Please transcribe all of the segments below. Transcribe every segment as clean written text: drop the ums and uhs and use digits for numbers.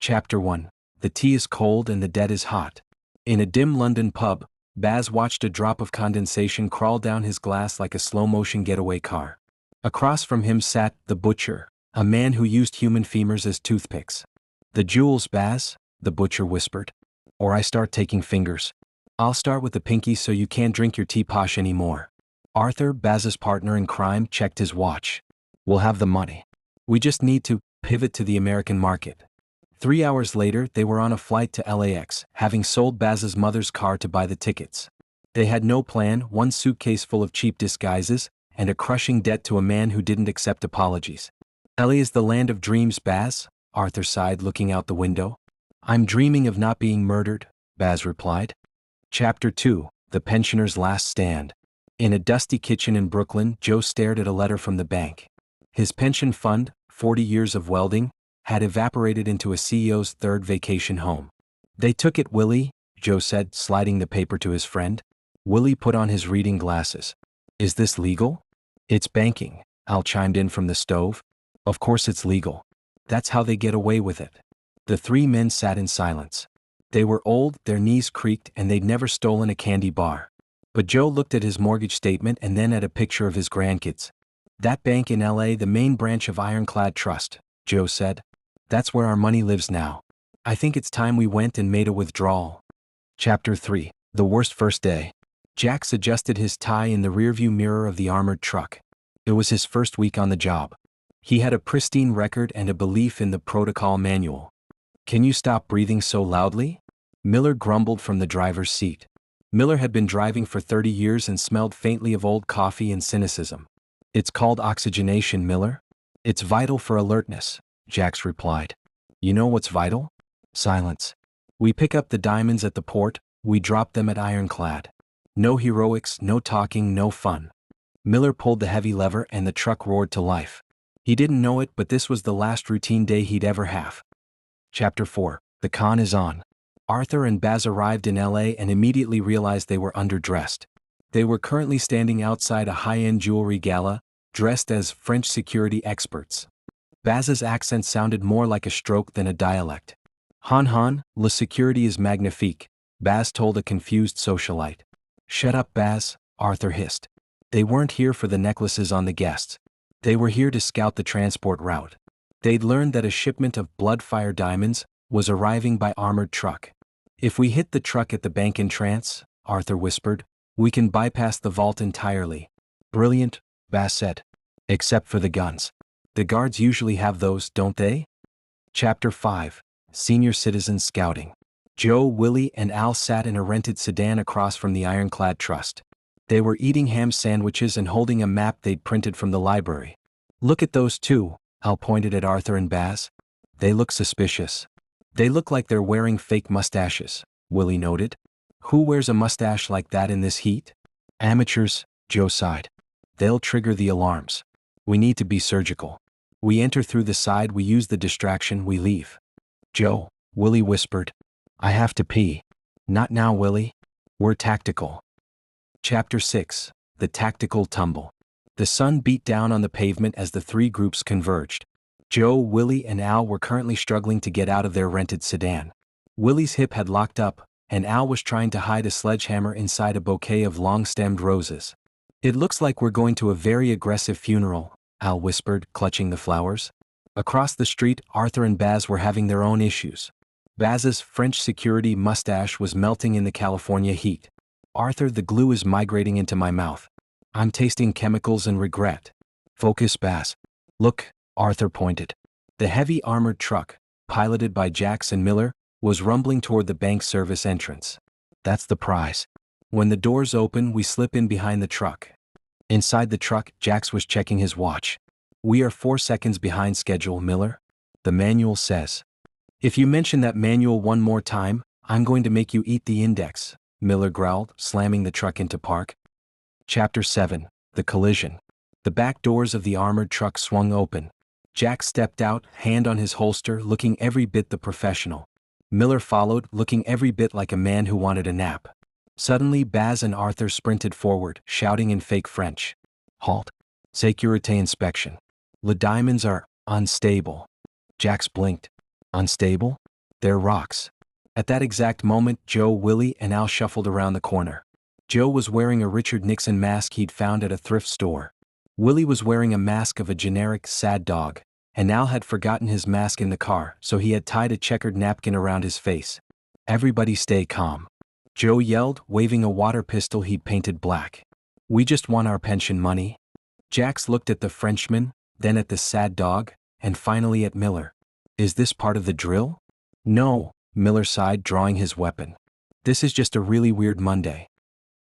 Chapter 1. The tea is cold and the dead is hot. In a dim London pub, Baz watched a drop of condensation crawl down his glass like a slow-motion getaway car. Across from him sat the butcher, a man who used human femurs as toothpicks. "The jewels, Baz," the butcher whispered. "Or I start taking fingers. I'll start with the pinky so you can't drink your tea posh anymore." Arthur, Baz's partner in crime, checked his watch. "We'll have the money. We just need to pivot to the American market." 3 hours later, they were on a flight to LAX, having sold Baz's mother's car to buy the tickets. They had no plan, one suitcase full of cheap disguises, and a crushing debt to a man who didn't accept apologies. "LA is the land of dreams, Baz," Arthur sighed, looking out the window. "I'm dreaming of not being murdered," Baz replied. Chapter 2. The Pensioner's Last Stand. In a dusty kitchen in Brooklyn, Joe stared at a letter from the bank. His pension fund, 40 years of welding, had evaporated into a CEO's third vacation home. "They took it, Willie," Joe said, sliding the paper to his friend. Willie put on his reading glasses. "Is this legal?" "It's banking," Al chimed in from the stove. "Of course it's legal. That's how they get away with it." The three men sat in silence. They were old, their knees creaked, and they'd never stolen a candy bar. But Joe looked at his mortgage statement and then at a picture of his grandkids. "That bank in LA, the main branch of Iron-Clad Trust," Joe said. "That's where our money lives now. I think it's time we went and made a withdrawal." Chapter 3. The Worst First Day. Jax adjusted his tie in the rearview mirror of the armored truck. It was his first week on the job. He had a pristine record and a belief in the protocol manual. "Can you stop breathing so loudly?" Miller grumbled from the driver's seat. Miller had been driving for 30 years and smelled faintly of old coffee and cynicism. "It's called oxygenation, Miller. It's vital for alertness," Jax replied. "You know what's vital?" Silence. "We pick up the diamonds at the port, we drop them at Iron-Clad. No heroics, no talking, no fun." Miller pulled the heavy lever and the truck roared to life. He didn't know it, but this was the last routine day he'd ever have. Chapter 4. The con is on. Arthur and Baz arrived in LA and immediately realized they were underdressed. They were currently standing outside a high-end jewelry gala, dressed as French security experts. Baz's accent sounded more like a stroke than a dialect. "Han, le sécurité is magnifique," Baz told a confused socialite. "Shut up, Baz," Arthur hissed. They weren't here for the necklaces on the guests. They were here to scout the transport route. They'd learned that a shipment of blood-fire diamonds was arriving by armored truck. "If we hit the truck at the bank entrance," Arthur whispered, "we can bypass the vault entirely." "Brilliant," Baz said. "Except for the guns. The guards usually have those, don't they?" Chapter 5. Senior Citizen Scouting. Joe, Willie, and Al sat in a rented sedan across from the Iron-Clad Trust. They were eating ham sandwiches and holding a map they'd printed from the library. "Look at those two," Al pointed at Arthur and Baz. "They look suspicious." "They look like they're wearing fake mustaches," Willie noted. "Who wears a mustache like that in this heat?" "Amateurs," Joe sighed. "They'll trigger the alarms. We need to be surgical. We enter through the side, we use the distraction, we leave." "Joe," Willie whispered. "I have to pee." "Not now, Willie. We're tactical." Chapter 6. The Tactical Tumble. The sun beat down on the pavement as the three groups converged. Joe, Willie, and Al were currently struggling to get out of their rented sedan. Willie's hip had locked up, and Al was trying to hide a sledgehammer inside a bouquet of long-stemmed roses. "It looks like we're going to a very aggressive funeral," Al whispered, clutching the flowers. Across the street, Arthur and Baz were having their own issues. Baz's French security mustache was melting in the California heat. "Arthur, the glue is migrating into my mouth. I'm tasting chemicals and regret." "Focus, Baz." "Look," Arthur pointed. The heavy armored truck, piloted by Jax and Miller, was rumbling toward the bank service entrance. "That's the prize. When the doors open, we slip in behind the truck." Inside the truck, Jax was checking his watch. "We are 4 seconds behind schedule, Miller. The manual says." "If you mention that manual one more time, I'm going to make you eat the index," Miller growled, slamming the truck into park. Chapter 7. The Collision. The back doors of the armored truck swung open. Jack stepped out, hand on his holster, looking every bit the professional. Miller followed, looking every bit like a man who wanted a nap. Suddenly, Baz and Arthur sprinted forward, shouting in fake French. "Halt. Sécurité inspection. Le diamonds are unstable." Jax blinked. "Unstable?" They're rocks. At that exact moment, Joe, Willie, and Al shuffled around the corner. Joe was wearing a Richard Nixon mask he'd found at a thrift store. Willie was wearing a mask of a generic, sad dog, and Al had forgotten his mask in the car, so he had tied a checkered napkin around his face. "Everybody stay calm," Joe yelled, waving a water pistol he'd painted black. "We just want our pension money." Jax looked at the Frenchman, then at the sad dog, and finally at Miller. "Is this part of the drill?" "No," Miller sighed, drawing his weapon. "This is just a really weird Monday."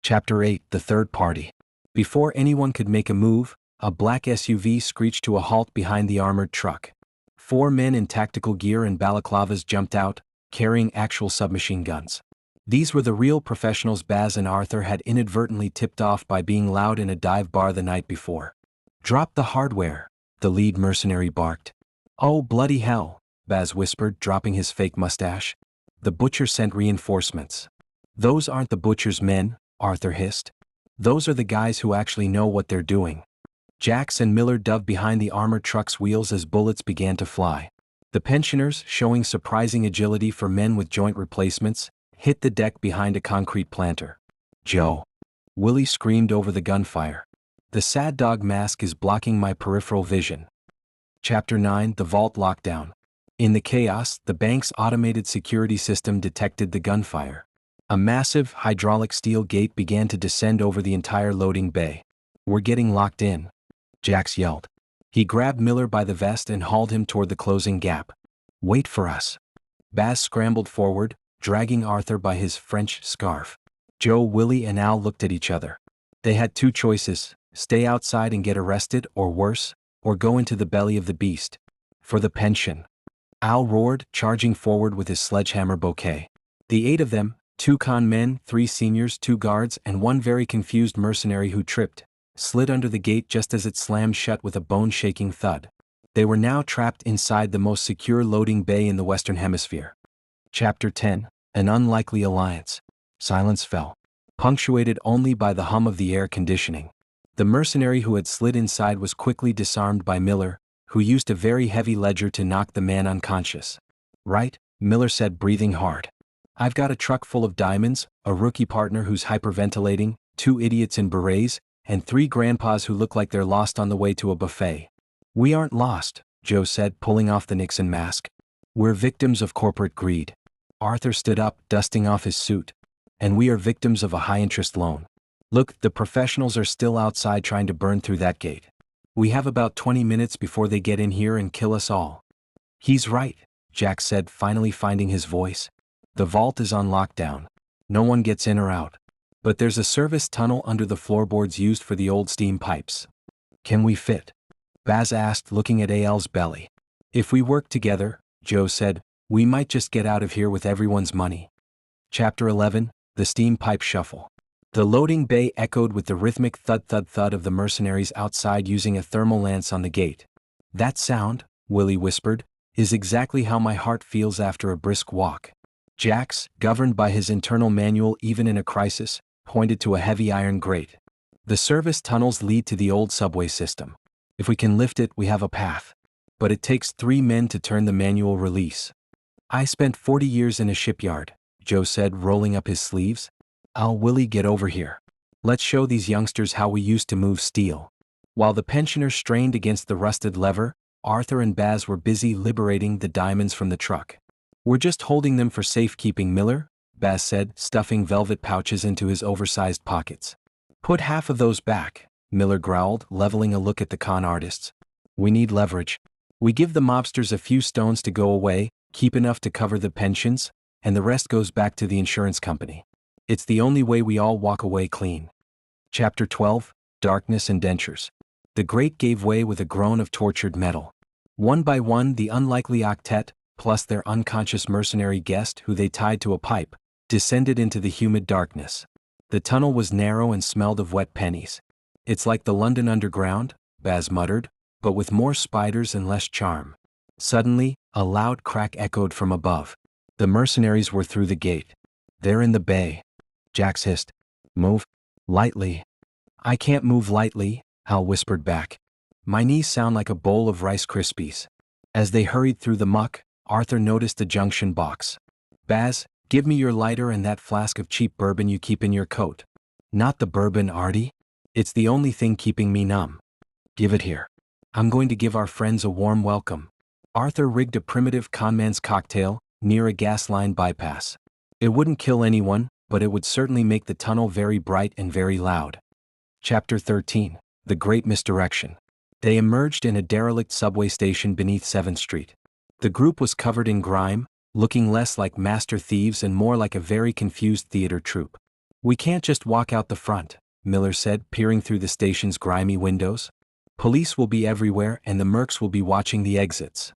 Chapter 8: The Third Party. Before anyone could make a move, a black SUV screeched to a halt behind the armored truck. 4 men in tactical gear and balaclavas jumped out, carrying actual submachine guns. These were the real professionals Baz and Arthur had inadvertently tipped off by being loud in a dive bar the night before. "Drop the hardware," the lead mercenary barked. "Oh bloody hell," Baz whispered, dropping his fake mustache. "The butcher sent reinforcements." "Those aren't the butcher's men," Arthur hissed. "Those are the guys who actually know what they're doing." Jax and Miller dove behind the armored truck's wheels as bullets began to fly. The pensioners, showing surprising agility for men with joint replacements, hit the deck behind a concrete planter. "Joe!" Willie screamed over the gunfire. "The sad dog mask is blocking my peripheral vision." Chapter 9: The Vault Lockdown. In the chaos, the bank's automated security system detected the gunfire. A massive, hydraulic steel gate began to descend over the entire loading bay. "We're getting locked in," Jax yelled. He grabbed Miller by the vest and hauled him toward the closing gap. "Wait for us." Baz scrambled forward, dragging Arthur by his French scarf. Joe, Willie, and Al looked at each other. They had 2 choices: stay outside and get arrested, or worse, or go into the belly of the beast. "For the pension," Al roared, charging forward with his sledgehammer bouquet. The 8 of them, 2 con men, 3 seniors, 2 guards, and 1 very confused mercenary who tripped, slid under the gate just as it slammed shut with a bone-shaking thud. They were now trapped inside the most secure loading bay in the Western Hemisphere. Chapter 10: An Unlikely Alliance. Silence fell, punctuated only by the hum of the air conditioning. The mercenary who had slid inside was quickly disarmed by Miller, who used a very heavy ledger to knock the man unconscious. "Right," Miller said, breathing hard. "I've got a truck full of diamonds, a rookie partner who's hyperventilating, 2 idiots in berets, and 3 grandpas who look like they're lost on the way to a buffet." "We aren't lost," Joe said, pulling off the Nixon mask. "We're victims of corporate greed." Arthur stood up, dusting off his suit. "And we are victims of a high-interest loan. Look, the professionals are still outside trying to burn through that gate. We have about 20 minutes before they get in here and kill us all." "He's right," Jax said, finally finding his voice. "The vault is on lockdown. No one gets in or out. But there's a service tunnel under the floorboards used for the old steam pipes." "Can we fit?" Baz asked, looking at Al's belly. "If we work together," Joe said, "we might just get out of here with everyone's money." Chapter 11: The Steam Pipe Shuffle. The loading bay echoed with the rhythmic thud-thud-thud of the mercenaries outside using a thermal lance on the gate. "That sound," Willie whispered, "is exactly how my heart feels after a brisk walk." Jax, governed by his internal manual even in a crisis, pointed to a heavy iron grate. "The service tunnels lead to the old subway system. If we can lift it, we have a path. But it takes 3 men to turn the manual release." "I spent 40 years in a shipyard," Joe said, rolling up his sleeves. Willie, get over here. Let's show these youngsters how we used to move steel." While the pensioner strained against the rusted lever, Arthur and Baz were busy liberating the diamonds from the truck. "We're just holding them for safekeeping, Miller," Baz said, stuffing velvet pouches into his oversized pockets. "Put half of those back," Miller growled, leveling a look at the con artists. "We need leverage. We give the mobsters a few stones to go away, keep enough to cover the pensions, and the rest goes back to the insurance company. It's the only way we all walk away clean." Chapter 12: Darkness and Dentures. The grate gave way with a groan of tortured metal. One by one, the unlikely octet, plus their unconscious mercenary guest who they tied to a pipe, descended into the humid darkness. The tunnel was narrow and smelled of wet pennies. "It's like the London Underground," Baz muttered, "but with more spiders and less charm." Suddenly, a loud crack echoed from above. The mercenaries were through the gate. "They're in the bay," Jax hissed. "Move lightly." "I can't move lightly," Al whispered back. "My knees sound like a bowl of Rice Krispies." As they hurried through the muck, Arthur noticed the junction box. Baz, give me your lighter and that flask of cheap bourbon you keep in your coat. Not the bourbon, Artie. It's the only thing keeping me numb. Give it here. I'm going to give our friends a warm welcome. Arthur rigged a primitive conman's cocktail near a gas line bypass. It wouldn't kill anyone, but it would certainly make the tunnel very bright and very loud. Chapter 13. The Great Misdirection. They emerged in a derelict subway station beneath 7th Street. The group was covered in grime, looking less like master thieves and more like a very confused theater troupe. We can't just walk out the front, Miller said, peering through the station's grimy windows. Police will be everywhere and the mercs will be watching the exits.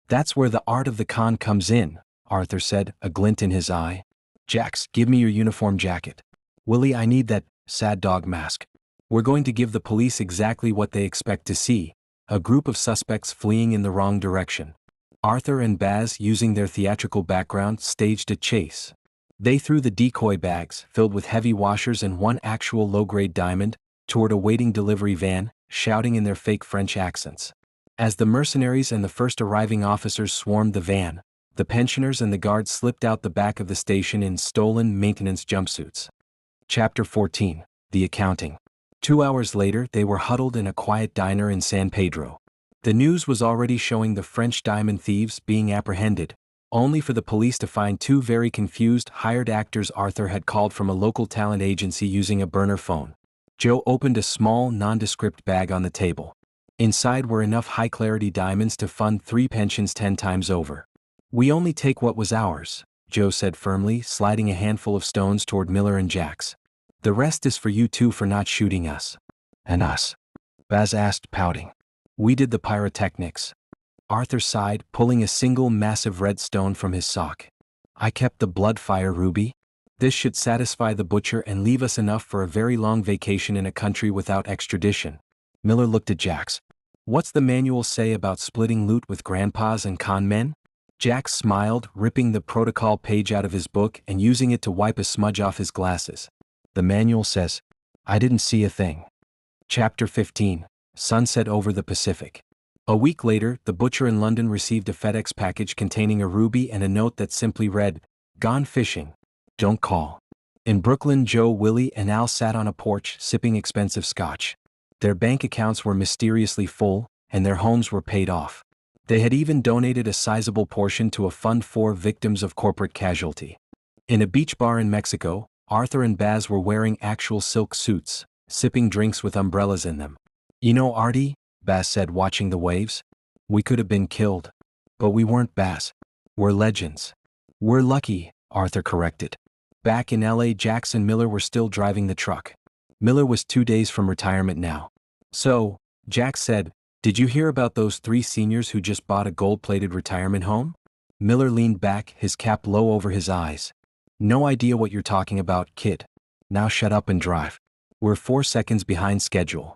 That's where the art of the con comes in, Arthur said, a glint in his eye. Jax, give me your uniform jacket. Willie, I need that sad dog mask. We're going to give the police exactly what they expect to see, a group of suspects fleeing in the wrong direction. Arthur and Baz, using their theatrical background, staged a chase. They threw the decoy bags, filled with heavy washers and one actual low-grade diamond, toward a waiting delivery van, shouting in their fake French accents. As the mercenaries and the first arriving officers swarmed the van, the pensioners and the guards slipped out the back of the station in stolen maintenance jumpsuits. Chapter 14. The Accounting. 2 hours later, they were huddled in a quiet diner in San Pedro. The news was already showing the French diamond thieves being apprehended, only for the police to find two very confused hired actors Arthur had called from a local talent agency using a burner phone. Joe opened a small, nondescript bag on the table. Inside were enough high-clarity diamonds to fund 3 pensions 10 times over. We only take what was ours, Joe said firmly, sliding a handful of stones toward Miller and Jax. The rest is for you two for not shooting us. And us? Baz asked, pouting. We did the pyrotechnics. Arthur sighed, pulling a single massive red stone from his sock. I kept the blood fire ruby. This should satisfy the butcher and leave us enough for a very long vacation in a country without extradition. Miller looked at Jax. What's the manual say about splitting loot with grandpas and con men? Jax smiled, ripping the protocol page out of his book and using it to wipe a smudge off his glasses. The manual says, I didn't see a thing. Chapter 15. Sunset over the Pacific. A week later, the butcher in London received a FedEx package containing a ruby and a note that simply read, Gone fishing. Don't call. In Brooklyn, Joe, Willie, and Al sat on a porch sipping expensive scotch. Their bank accounts were mysteriously full, and their homes were paid off. They had even donated a sizable portion to a fund for victims of corporate casualty. In a beach bar in Mexico, Arthur and Baz were wearing actual silk suits, sipping drinks with umbrellas in them. You know, Artie, Baz said, watching the waves, we could have been killed. But we weren't, Baz. We're legends. We're lucky, Arthur corrected. Back in LA, Jax and Miller were still driving the truck. Miller was 2 days from retirement now. So, Jax said, did you hear about those 3 seniors who just bought a gold-plated retirement home? Miller leaned back, his cap low over his eyes. No idea what you're talking about, kid. Now shut up and drive. We're 4 seconds behind schedule.